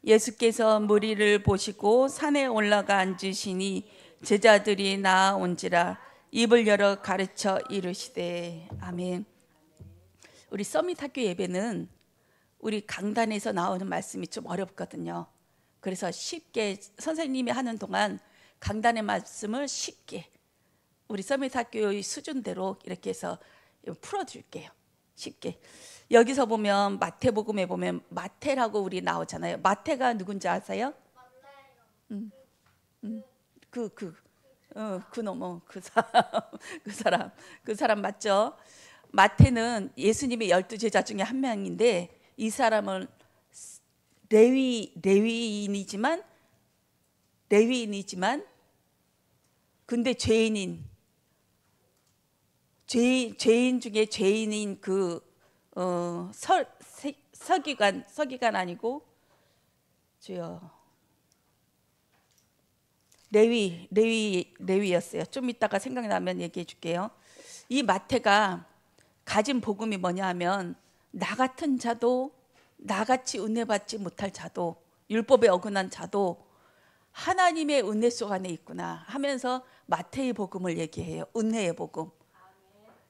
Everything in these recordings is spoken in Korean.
예수께서 무리를 보시고 산에 올라가 앉으시니 제자들이 나아온지라 입을 열어 가르쳐 이르시되. 아멘. 우리 서밋 학교 예배는 우리 강단에서 나오는 말씀이 좀 어렵거든요. 그래서 쉽게 선생님이 하는 동안 강단의 말씀을 쉽게 우리 서밋 학교의 수준대로 이렇게 해서 풀어줄게요. 쉽게. 여기서 보면 마태복음에 보면 마태라고 우리 나오잖아요. 마태가 누군지 아세요? 그 사람 맞죠? 마태는 예수님의 12제자 중에 한 명인데 이 사람은 레위인이지만 근데 죄인 중에 죄인인 서기관 아니고 주여 레위였어요. 좀 이따가 생각나면 얘기해 줄게요. 이 마태가 가진 복음이 뭐냐 하면 나 같은 자도 나같이 은혜 받지 못할 자도 율법에 어긋난 자도 하나님의 은혜 속 안에 있구나 하면서 마태의 복음을 얘기해요. 은혜의 복음.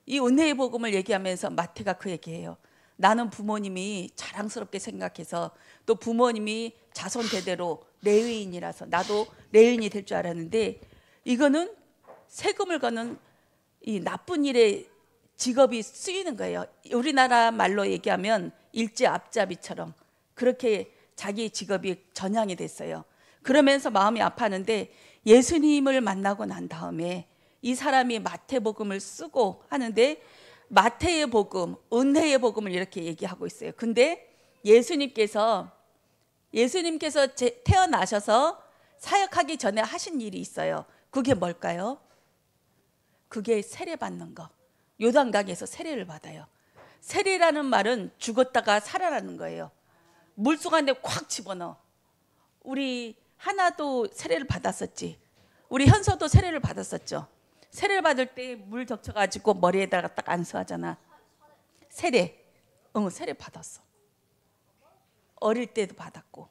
이 은혜의 복음을 얘기하면서 마태가 그 얘기해요. 나는 부모님이 자랑스럽게 생각해서 또 부모님이 자손 대대로 레위인이라서 나도 레위인이 될 줄 알았는데 이거는 세금을 거는 이 나쁜 일에 직업이 쓰이는 거예요. 우리나라 말로 얘기하면 일제 앞잡이처럼 그렇게 자기 직업이 전향이 됐어요. 그러면서 마음이 아파하는데 예수님을 만나고 난 다음에 이 사람이 마태복음을 쓰고 하는데 마태의 복음, 은혜의 복음을 이렇게 얘기하고 있어요. 근데 예수님께서 태어나셔서 사역하기 전에 하신 일이 있어요. 그게 뭘까요? 그게 세례 받는 거. 요단강에서 세례를 받아요. 세례라는 말은 죽었다가 살아나는 거예요. 물속 안에 콱 집어넣어. 우리 하나도 세례를 받았었지. 우리 현서도 세례를 받았었죠. 세례를 받을 때 물 적셔가지고 머리에다가 딱 안수하잖아. 세례 받았어. 어릴 때도 받았고.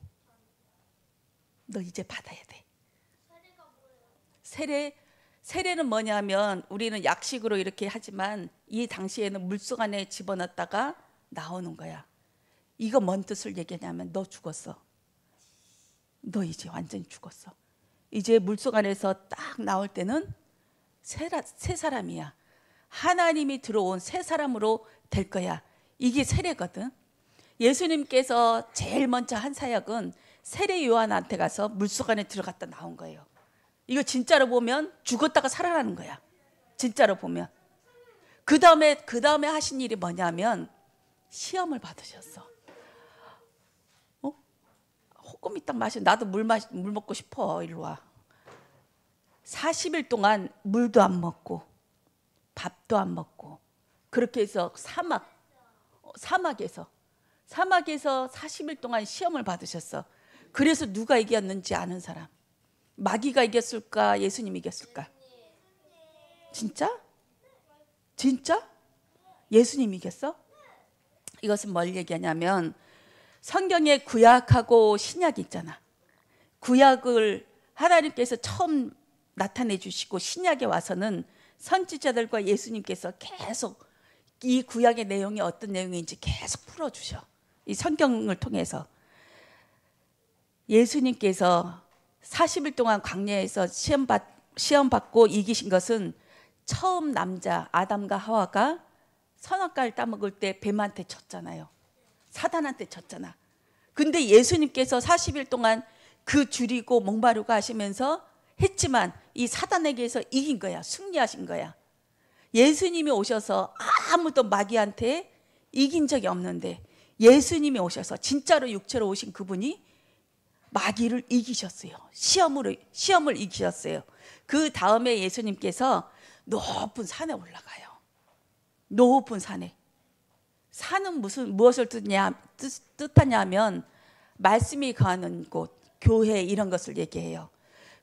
너 이제 받아야 돼. 세례는 뭐냐면 우리는 약식으로 이렇게 하지만 이 당시에는 물속 안에 집어넣었다가 나오는 거야. 이거 뭔 뜻을 얘기하냐면 너 죽었어. 너 이제 완전히 죽었어. 이제 물속 안에서 딱 나올 때는 새 사람이야. 하나님이 들어온 새 사람으로 될 거야. 이게 세례거든. 예수님께서 제일 먼저 한 사역은 세례 요한한테 가서 물속 안에 들어갔다 나온 거예요. 이거 진짜로 보면 죽었다가 살아나는 거야. 진짜로 보면. 그 다음에 하신 일이 뭐냐면 시험을 받으셨어. 호금이 딱 마시. 나도 물 먹고 싶어. 일로 와. 40일 동안 물도 안 먹고 밥도 안 먹고 그렇게 해서 사막에서 40일 동안 시험을 받으셨어. 그래서 누가 이겼는지 아는 사람. 마귀가 이겼을까? 예수님이 이겼을까? 진짜? 예수님이 이겼어? 이것은 뭘 얘기하냐면 성경에 구약하고 신약이 있잖아. 구약을 하나님께서 처음 나타내 주시고 신약에 와서는 선지자들과 예수님께서 계속 이 구약의 내용이 어떤 내용인지 계속 풀어주셔. 이 성경을 통해서. 예수님께서 40일 동안 광야에서 시험 받고 이기신 것은 처음 남자 아담과 하와가 선악과를 따먹을 때 뱀한테 졌잖아요. 사단한테 졌잖아. 근데 예수님께서 40일 동안 그 줄이고 목마르고 하시면서 했지만 이 사단에게서 이긴 거야. 승리하신 거야. 예수님이 오셔서 아무도 마귀한테 이긴 적이 없는데 예수님이 오셔서 진짜로 육체로 오신 그분이 마귀를 이기셨어요. 시험을 이기셨어요. 그 다음에 예수님께서 높은 산에 올라가요. 높은 산에. 산은 무엇을 뜻하냐면 말씀이 거하는 곳, 교회 이런 것을 얘기해요.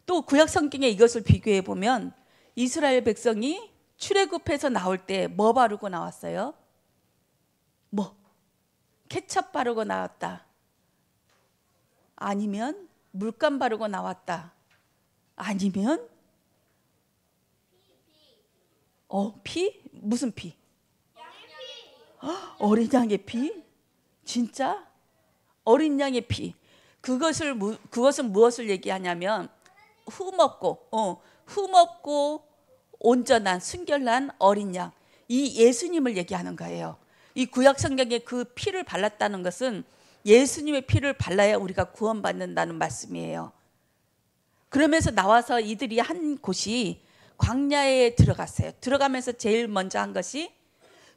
또 구약 성경에 이것을 비교해 보면 이스라엘 백성이 출애굽해서 나올 때 뭐 바르고 나왔어요? 케첩 바르고 나왔다. 아니면 물감 바르고 나왔다. 아니면 피? 무슨 피? 어린 양의 피? 진짜? 어린 양의 피. 그것은 무엇을 얘기하냐면 흠없고 온전한 순결한 어린 양, 이 예수님을 얘기하는 거예요. 이 구약 성경에 그 피를 발랐다는 것은 예수님의 피를 발라야 우리가 구원받는다는 말씀이에요. 그러면서 나와서 이들이 한 곳이 광야에 들어갔어요. 들어가면서 제일 먼저 한 것이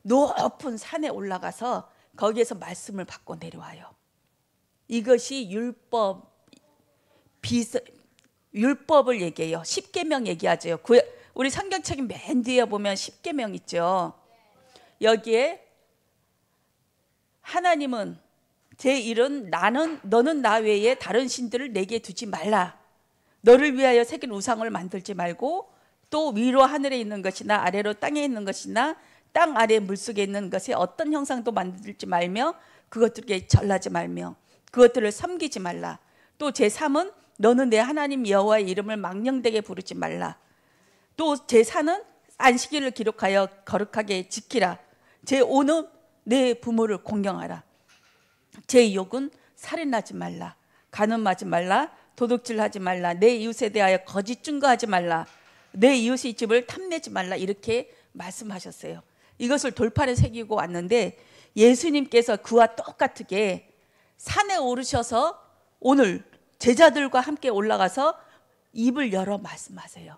높은 산에 올라가서 거기에서 말씀을 받고 내려와요. 이것이 율법을 얘기해요. 십계명 얘기하죠. 우리 성경책이 맨 뒤에 보면 십계명 있죠. 여기에 하나님은 제1은 너는 나 외에 다른 신들을 내게 두지 말라. 너를 위하여 새긴 우상을 만들지 말고 또 위로 하늘에 있는 것이나 아래로 땅에 있는 것이나 땅 아래 물속에 있는 것에 어떤 형상도 만들지 말며 그것들에게 절하지 말며 그것들을 섬기지 말라. 또 제3은 너는 내 하나님 여호와의 이름을 망령되게 부르지 말라. 또 제4는 안식일을 기록하여 거룩하게 지키라. 제5는 내 부모를 공경하라. 제6은 살인하지 말라. 간음하지 말라. 도둑질하지 말라. 내 이웃에 대하여 거짓 증거하지 말라. 내 이웃의 집을 탐내지 말라. 이렇게 말씀하셨어요. 이것을 돌판에 새기고 왔는데 예수님께서 그와 똑같게 산에 오르셔서 오늘 제자들과 함께 올라가서 입을 열어 말씀하세요.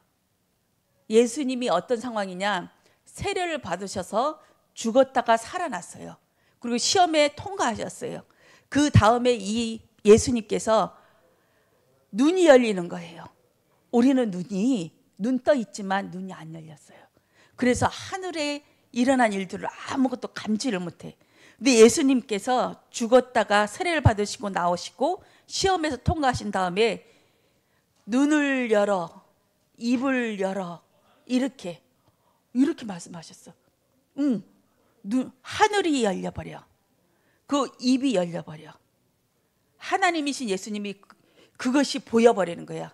예수님이 어떤 상황이냐? 세례를 받으셔서 죽었다가 살아났어요. 그리고 시험에 통과하셨어요. 그 다음에 이 예수님께서 눈이 열리는 거예요. 우리는 눈 떠 있지만 눈이 안 열렸어요. 그래서 하늘에 일어난 일들을 아무것도 감지를 못해. 근데 예수님께서 죽었다가 세례를 받으시고 나오시고 시험에서 통과하신 다음에 눈을 열어, 입을 열어, 이렇게 말씀하셨어. 하늘이 열려버려. 그 입이 열려버려. 하나님이신 예수님이 그것이 보여버리는 거야.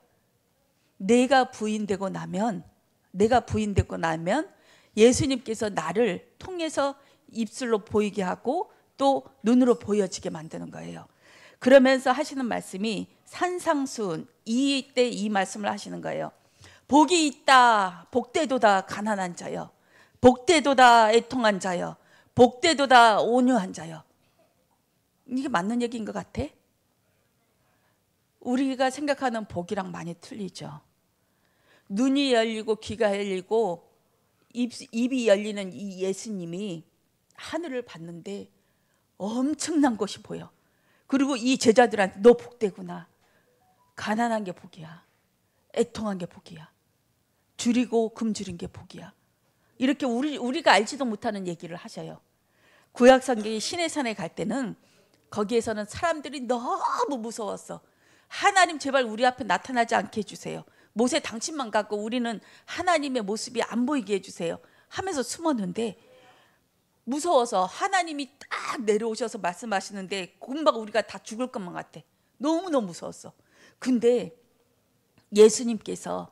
내가 부인되고 나면 예수님께서 나를 통해서 입술로 보이게 하고 또 눈으로 보여지게 만드는 거예요. 그러면서 하시는 말씀이 산상수훈, 이때 이 말씀을 하시는 거예요. 복이 있다, 복되도다 가난한 자여, 복되도다 애통한 자여, 복되도다 온유한 자여. 이게 맞는 얘기인 것 같아? 우리가 생각하는 복이랑 많이 틀리죠. 눈이 열리고 귀가 열리고 입이 열리는 이 예수님이 하늘을 봤는데 엄청난 것이 보여. 그리고 이 제자들한테 너 복되구나. 가난한 게 복이야. 애통한 게 복이야. 줄이고 굶주린 게 복이야. 이렇게 우리가 알지도 못하는 얘기를 하셔요. 구약 성경이 시내산에 갈 때는 거기에서는 사람들이 너무 무서웠어. 하나님 제발 우리 앞에 나타나지 않게 해주세요. 모세 당신만 갖고 우리는 하나님의 모습이 안 보이게 해주세요 하면서 숨었는데 무서워서 하나님이 딱 내려오셔서 말씀하시는데 금방 우리가 다 죽을 것만 같아. 너무너무 무서웠어. 근데 예수님께서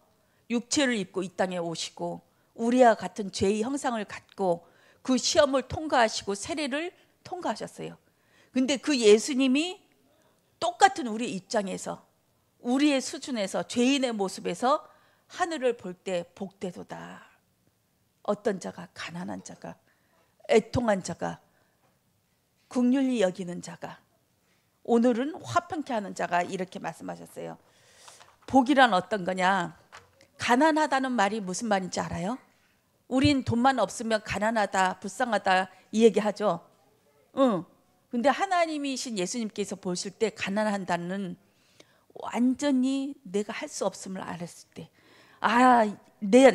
육체를 입고 이 땅에 오시고 우리와 같은 죄의 형상을 갖고 그 시험을 통과하시고 세례를 통과하셨어요. 근데 그 예수님이 똑같은 우리 입장에서 우리의 수준에서 죄인의 모습에서 하늘을 볼 때 복되도다. 어떤 자가 가난한 자가 애통한 자가 긍휼히 여기는 자가 오늘은 화평케 하는 자가 이렇게 말씀하셨어요. 복이란 어떤 거냐? 가난하다는 말이 무슨 말인지 알아요? 우린 돈만 없으면 가난하다, 불쌍하다 이 얘기하죠. 근데 하나님이신 예수님께서 보실 때 가난한다는 완전히 내가 할 수 없음을 알았을 때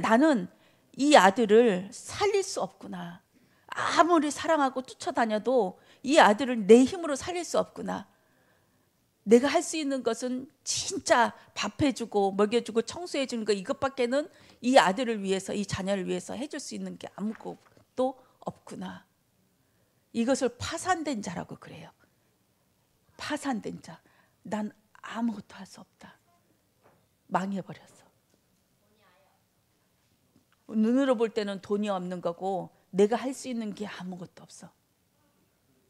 나는 이 아들을 살릴 수 없구나. 아무리 사랑하고 쫓아다녀도 이 아들을 내 힘으로 살릴 수 없구나. 내가 할 수 있는 것은 진짜 밥 해주고 먹여주고 청소해주는 거 이것밖에는 이 아들을 위해서 이 자녀를 위해서 해줄 수 있는 게 아무것도 없구나. 이것을 파산된 자라고 그래요. 파산된 자. 난 아무것도 할 수 없다. 망해버렸어. 눈으로 볼 때는 돈이 없는 거고 내가 할 수 있는 게 아무것도 없어.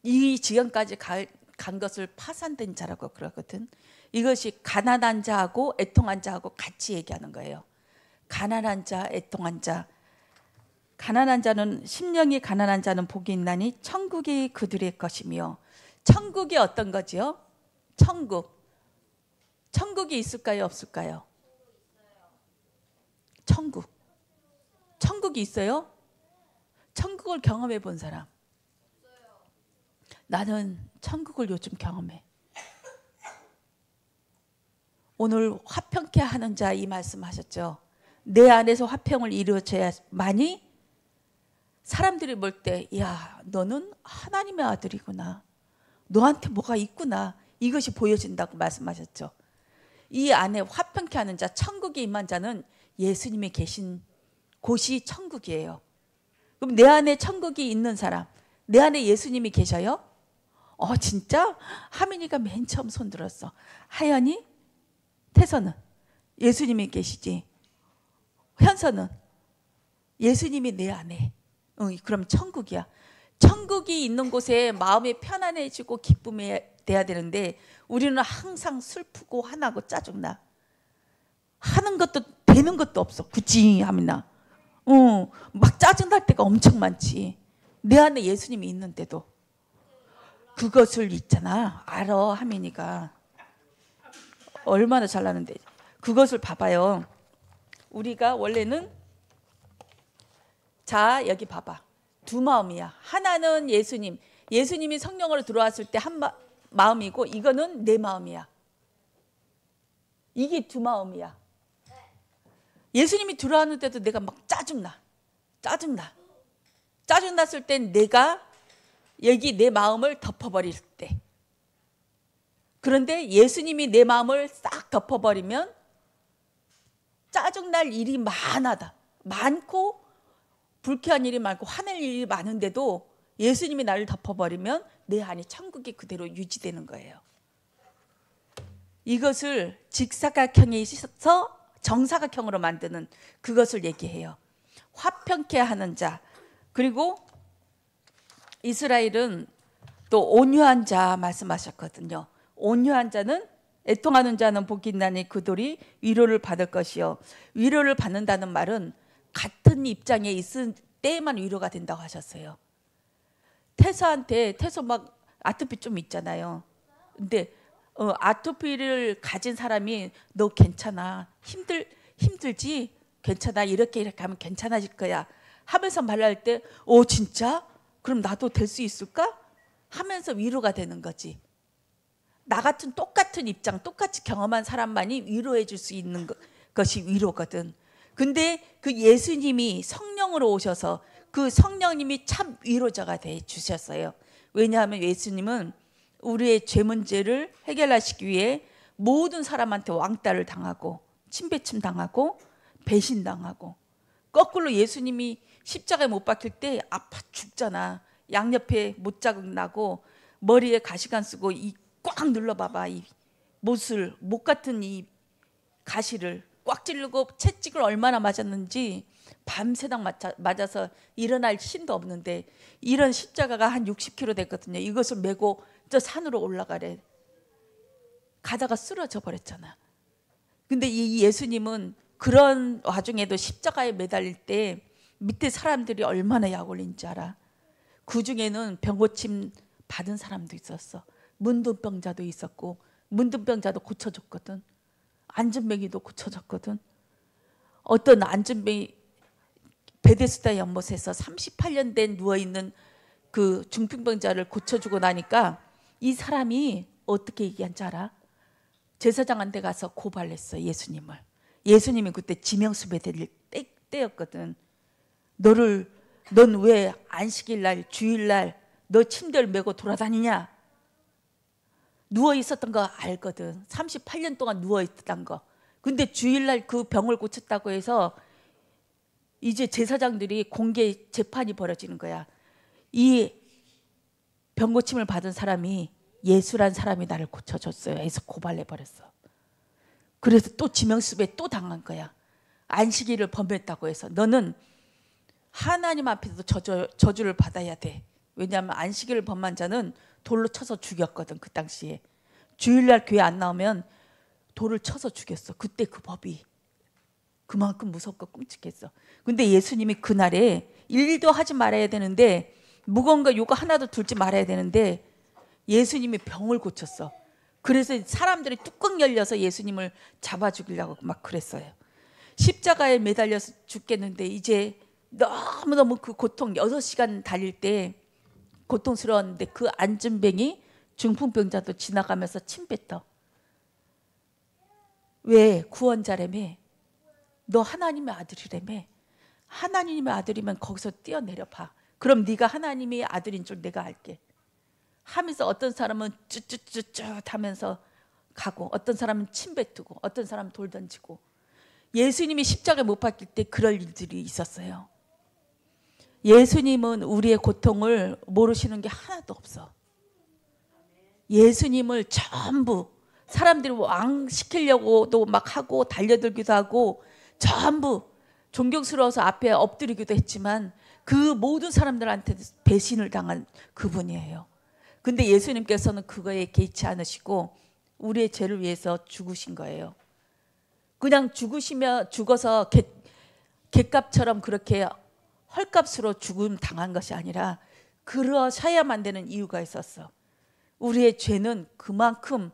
이 지경까지 간 것을 파산된 자라고 그러거든. 이것이 가난한 자하고 애통한 자하고 같이 얘기하는 거예요. 가난한 자, 애통한 자. 가난한 자는, 심령이 가난한 자는 복이 있나니 천국이 그들의 것이며. 천국이 어떤 거지요? 천국. 천국이 있을까요, 없을까요? 천국. 천국이 있어요? 천국을 경험해 본 사람. 나는 천국을 요즘 경험해. 오늘 화평케 하는 자 이 말씀하셨죠. 내 안에서 화평을 이루어져야만이 사람들이 볼 때, 야, 너는 하나님의 아들이구나. 너한테 뭐가 있구나. 이것이 보여진다고 말씀하셨죠. 이 안에 화평케 하는 자, 천국에 임한 자는 예수님이 계신 곳이 천국이에요. 그럼 내 안에 천국이 있는 사람, 내 안에 예수님이 계셔요? 진짜? 하민이가 맨 처음 손 들었어. 하연이? 태서는? 예수님이 계시지. 현서는? 예수님이 내 안에. 그럼 천국이야. 천국이 있는 곳에 마음이 편안해지고 기쁨이 돼야 되는데 우리는 항상 슬프고 화나고 짜증나. 하는 것도 되는 것도 없어. 굳이 하민아. 막 짜증날 때가 엄청 많지. 내 안에 예수님이 있는데도. 그것을 있잖아. 알아, 하민이가. 얼마나 잘나는데. 그것을 봐봐요. 우리가 원래는, 자, 여기 봐봐. 두 마음이야. 하나는 예수님. 예수님이 성령으로 들어왔을 때 한 마음이고, 이거는 내 마음이야. 이게 두 마음이야. 예수님이 들어왔는데도 내가 막 짜증나. 짜증났을 땐 내가 여기 내 마음을 덮어버릴 때. 그런데 예수님이 내 마음을 싹 덮어버리면 짜증날 일이 많고 불쾌한 일이 많고 화낼 일이 많은데도 예수님이 나를 덮어버리면 내 안에 천국이 그대로 유지되는 거예요. 이것을 직사각형에 있어서 정사각형으로 만드는 그것을 얘기해요. 화평케 하는 자. 그리고 이스라엘은 또 온유한 자 말씀하셨거든요. 온유한 자는, 애통하는 자는 복이 있나니 그들이 위로를 받을 것이요. 위로를 받는다는 말은 같은 입장에 있을 때에만 위로가 된다고 하셨어요. 태서 막 아토피 좀 있잖아요. 근데 아토피를 가진 사람이 너 괜찮아. 힘들지? 괜찮아. 이렇게 하면 괜찮아질 거야. 하면서 말할 때 진짜? 그럼 나도 될 수 있을까? 하면서 위로가 되는 거지. 나 같은 똑같은 입장, 똑같이 경험한 사람만이 위로해 줄 수 있는 것이 위로거든. 근데 그 예수님이 성령으로 오셔서 그 성령님이 참 위로자가 돼 주셨어요. 왜냐하면 예수님은 우리의 죄 문제를 해결하시기 위해 모든 사람한테 왕따를 당하고 침배침 당하고 배신당하고, 거꾸로 예수님이 십자가에 못 박힐 때 아파 죽잖아. 양옆에 못자국 나고 머리에 가시관 쓰고 꽉 눌러봐봐. 이 못 같은 이 가시를 꽉 찌르고 채찍을 얼마나 맞았는지 밤새당 맞아서 일어날 힘도 없는데, 이런 십자가가 한 60kg 됐거든요. 이것을 메고 저 산으로 올라가래. 가다가 쓰러져 버렸잖아. 근데 이 예수님은 그런 와중에도 십자가에 매달릴 때 밑에 사람들이 얼마나 약 올린지 알아? 그 중에는 병고침 받은 사람도 있었어. 문둥병자도 있었고, 문둥병자도 고쳐줬거든. 안전뱅이도 고쳐줬거든. 어떤 안전뱅이, 베데스다 연못에서 38년 된 누워있는 그 중풍병자를 고쳐주고 나니까 이 사람이 어떻게 얘기한지 알아? 제사장한테 가서 고발했어, 예수님을. 예수님이 그때 지명수배 될 때였거든. 넌 왜 안식일날, 주일날 너 침대를 메고 돌아다니냐? 누워 있었던 거 알거든. 38년 동안 누워 있었던 거. 근데 주일날 그 병을 고쳤다고 해서 이제 제사장들이 공개 재판이 벌어지는 거야. 이 병고침을 받은 사람이 예수란 사람이 나를 고쳐줬어요 해서 고발해버렸어. 그래서 또 지명수배 또 당한 거야. 안식일을 범했다고 해서 너는 하나님 앞에서 저주를 받아야 돼. 왜냐하면 안식일을 범한 자는 돌로 쳐서 죽였거든. 그 당시에 주일날 교회 안 나오면 돌을 쳐서 죽였어. 그때 그 법이 그만큼 무섭고 끔찍했어. 근데 예수님이 그날에 일도 하지 말아야 되는데, 무거운 거 요거 하나도 들지 말아야 되는데 예수님이 병을 고쳤어. 그래서 사람들이 뚜껑 열려서 예수님을 잡아 죽이려고 막 그랬어요. 십자가에 매달려서 죽겠는데 이제 너무너무 그 고통, 6시간 달릴 때 고통스러웠는데 그 안진뱅이 중풍병자도 지나가면서 침 뱉어. 왜? 구원자라며. 너 하나님의 아들이라며. 하나님의 아들이면 거기서 뛰어내려 봐. 그럼 네가 하나님의 아들인 줄 내가 알게 하면서, 어떤 사람은 쭈쭈쭈쭈 하면서 가고, 어떤 사람은 침 뱉고, 어떤 사람은 돌 던지고. 예수님이 십자가에 못 박힐 때 그럴 일들이 있었어요. 예수님은 우리의 고통을 모르시는 게 하나도 없어. 예수님을 전부 사람들이 왕 시키려고도 막 하고 달려들기도 하고 전부 존경스러워서 앞에 엎드리기도 했지만 그 모든 사람들한테 배신을 당한 그분이에요. 근데 예수님께서는 그거에 개의치 않으시고 우리의 죄를 위해서 죽으신 거예요. 그냥 죽어서 갯값처럼 그렇게 헐값으로 죽음 당한 것이 아니라 그러셔야만 되는 이유가 있었어. 우리의 죄는 그만큼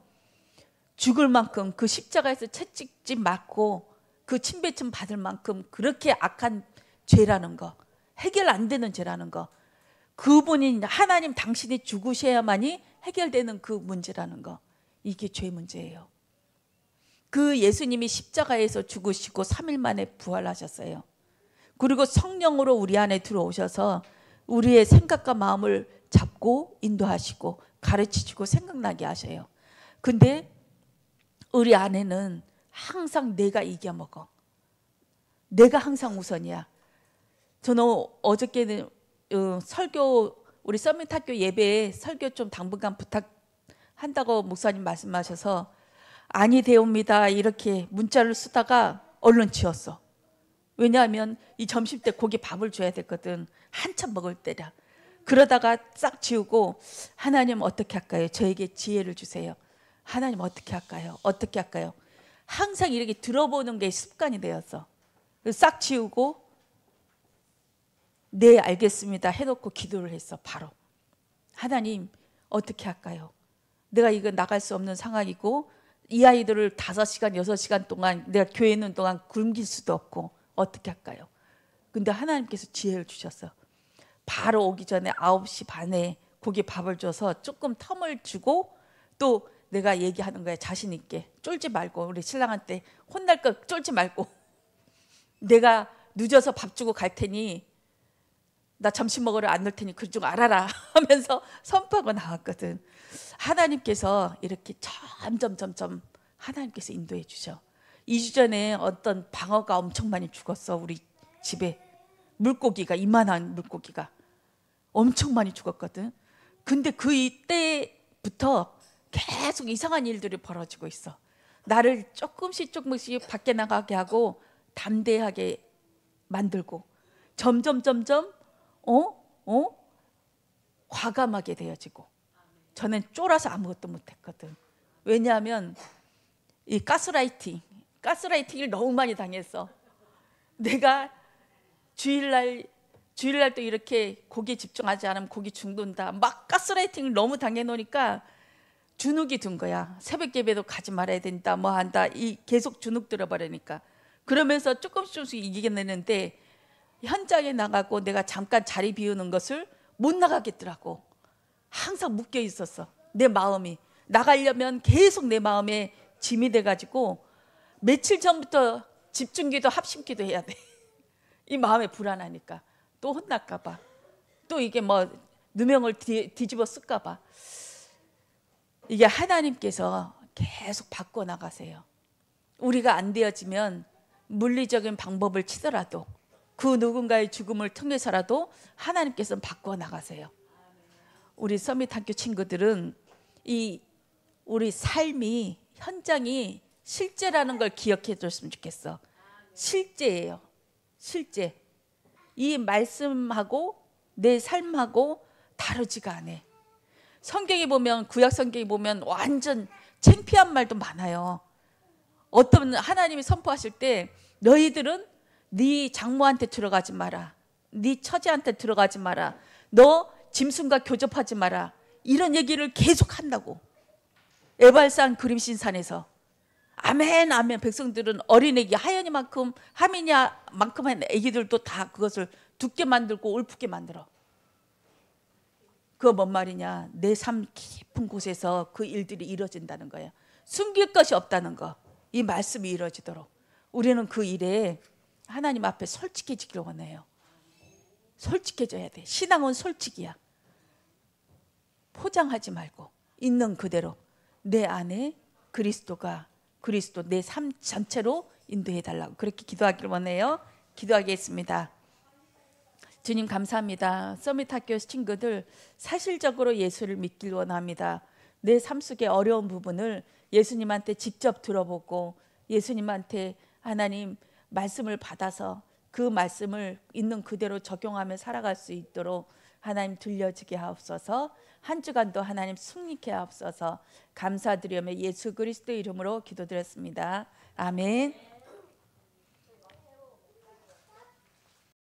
죽을 만큼, 그 십자가에서 채찍질 맞고 그 침뱉음 받을 만큼 그렇게 악한 죄라는 거, 해결 안 되는 죄라는 거, 그분이 하나님 당신이 죽으셔야만이 해결되는 그 문제라는 거, 이게 죄 문제예요. 그 예수님이 십자가에서 죽으시고 3일 만에 부활하셨어요. 그리고 성령으로 우리 안에 들어오셔서 우리의 생각과 마음을 잡고 인도하시고 가르치시고 생각나게 하셔요. 근데 우리 안에는 항상 내가 이겨먹어. 내가 항상 우선이야. 저는 어저께는 설교, 우리 서밋학교 예배에 설교 좀 당분간 부탁한다고 목사님 말씀하셔서 아니 되옵니다 이렇게 문자를 쓰다가 얼른 지웠어. 왜냐하면 이 점심때 고기 밥을 줘야 됐거든. 한참 먹을 때라. 그러다가 싹 지우고 하나님 어떻게 할까요? 저에게 지혜를 주세요. 하나님 어떻게 할까요? 어떻게 할까요? 항상 이렇게 들어보는 게 습관이 되었어. 싹 지우고 네 알겠습니다 해놓고 기도를 했어. 바로 하나님 어떻게 할까요? 내가 이거 나갈 수 없는 상황이고 이 아이들을 5시간 6시간 동안 내가 교회 있는 동안 굶길 수도 없고 어떻게 할까요? 근데 하나님께서 지혜를 주셨어. 바로 오기 전에 9시 반에 고기 밥을 줘서 조금 텀을 주고 또 내가 얘기하는 거야. 자신 있게 쫄지 말고, 우리 신랑한테 혼날 거 쫄지 말고 내가 늦어서 밥 주고 갈 테니 나 점심 먹으러 안 넣을 테니 그중 알아라 하면서 선포하고 나왔거든. 하나님께서 이렇게 점점 하나님께서 인도해 주셔. 2주 전에 어떤 방어가 엄청 많이 죽었어. 우리 집에 물고기가, 이만한 물고기가 엄청 많이 죽었거든. 근데 그 이때부터 계속 이상한 일들이 벌어지고 있어. 나를 조금씩 밖에 나가게 하고 담대하게 만들고 점점 과감하게 되어지고. 저는 쫄아서 아무것도 못했거든. 왜냐하면 이 가스라이팅을 너무 많이 당했어. 내가 주일날 또 이렇게 고기에 집중하지 않으면 고기 죽는다 막 가스라이팅을 너무 당해놓으니까 주눅이 든 거야. 새벽 예배도 가지 말아야 된다 뭐 한다, 이 계속 주눅 들어버리니까. 그러면서 조금씩 이기겠는데 현장에 나가고 내가 잠깐 자리 비우는 것을 못 나가겠더라고. 항상 묶여 있었어. 내 마음이 나가려면 계속 내 마음에 짐이 돼가지고 며칠 전부터 집중기도 합심기도 해야 돼. 이 마음에 불안하니까 또 혼날까 봐, 또 이게 뭐 누명을 뒤집어 쓸까 봐. 이게 하나님께서 계속 바꿔나가세요. 우리가 안 되어지면 물리적인 방법을 치더라도 그 누군가의 죽음을 통해서라도 하나님께서는 바꿔나가세요. 우리 서밋학교 친구들은 이 우리 삶이 현장이 실제라는 걸 기억해 줬으면 좋겠어. 실제예요. 실제. 이 말씀하고 내 삶하고 다르지가 않아. 성경에 보면, 구약 성경에 보면 완전 창피한 말도 많아요. 어떤 하나님이 선포하실 때 너희들은 네 장모한테 들어가지 마라, 네 처제한테 들어가지 마라, 너 짐승과 교접하지 마라, 이런 얘기를 계속 한다고. 에발산 그림신산에서. 아멘 아멘. 백성들은 어린애기 하연이만큼 하미냐만큼 한 애기들도 다 그것을 두께 만들고 울프게 만들어. 그거 뭔 말이냐? 내 삶 깊은 곳에서 그 일들이 이루어진다는 거예요. 숨길 것이 없다는 거. 이 말씀이 이루어지도록 우리는 그 일에 하나님 앞에 솔직해지기를 원해요. 솔직해져야 돼. 신앙은 솔직이야. 포장하지 말고 있는 그대로 내 안에 그리스도 내 삶 전체로 인도해 달라고 그렇게 기도하기를 원해요. 기도하겠습니다. 주님 감사합니다. 서밋학교 친구들 사실적으로 예수를 믿길 원합니다. 내 삶 속의 어려운 부분을 예수님한테 직접 들어보고 예수님한테 하나님 말씀을 받아서 그 말씀을 있는 그대로 적용하며 살아갈 수 있도록 하나님 들려지게 하옵소서. 한 주간도 하나님 승리케 하옵소서. 감사드리며 예수 그리스도 이름으로 기도드렸습니다. 아멘.